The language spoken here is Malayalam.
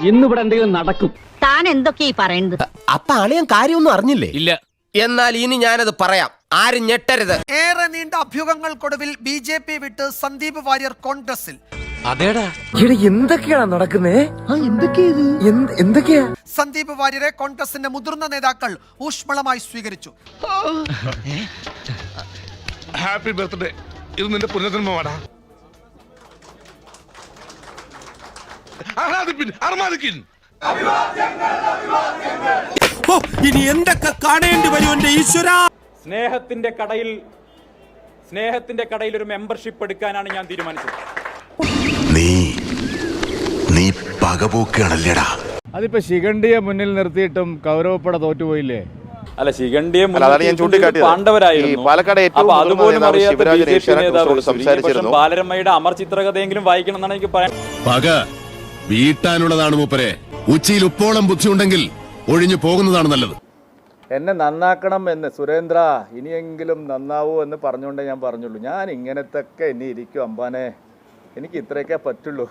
ഇന്നിവിടെ എന്തെങ്കിലും നടക്കും. താൻ എന്തൊക്കെയാ പറയുന്നത്? അപ്പൊ അളിയൻ കാര്യമൊന്നും അറിഞ്ഞില്ലേ? ഇല്ല. എന്നാൽ ഇനി ഞാനത് പറയാം, ആരും ഞെട്ടരുത്. ഏറെ നീണ്ട അഭ്യൂഹങ്ങൾക്കൊടുവിൽ BJP വിട്ട് സന്ദീപ് വാര്യർ കോൺഗ്രസിൽ. അതേടാ, എന്തൊക്കെയാണ് നടക്കുന്നേ? എന്തൊക്കെയാ? സന്ദീപ് വാര്യരെ കോൺഗ്രസിന്റെ മുതിർന്ന നേതാക്കൾ ഊഷ്മളമായി സ്വീകരിച്ചു. Happy birthday. ഇത് നിന്റെ പുനർജന്മമാടാ. ഇനി എന്തൊക്കെ കാണേണ്ടി വരും എന്റെ ഈശ്വര. സ്നേഹത്തിന്റെ കടയിൽ ഒരു മെമ്പർഷിപ്പ് എടുക്കാനാണ് ഞാൻ തീരുമാനിച്ചത്. നീ പകപോക്കാണല്ലേടാ. അതിപ്പോ ശിഖണ്ഡിയെ മുന്നിൽ നിർത്തിയിട്ടും കൗരവപ്പട തോറ്റുപോയില്ലേ? അല്ല, ശിഖണ്ഡിയെ പാണ്ടവരായിരുന്നു. അപ്പൊ അതുപോലും അറിയാത്ത ബാലരമ്മയുടെ അമർ ചിത്രകഥയെങ്കിലും വായിക്കണം എന്നാണ് എനിക്ക് പറയാൻ. പക വീട്ടാനുള്ളതാണ് മൂപ്പരെ. ഉച്ചയിൽ ഉപ്പോളം ബുദ്ധിയുണ്ടെങ്കിൽ ഒഴിഞ്ഞു പോകുന്നതാണ് നല്ലത്. എന്നെ നന്നാക്കണം എന്ന് സുരേന്ദ്ര, ഇനിയെങ്കിലും നന്നാവൂ എന്ന് പറഞ്ഞുകൊണ്ടേ ഞാൻ പറഞ്ഞുള്ളൂ. ഞാൻ ഇങ്ങനത്തൊക്കെ ഇനി ഇരിക്കും അമ്പാനെ, എനിക്ക് ഇത്രയൊക്കെ പറ്റുള്ളൂ.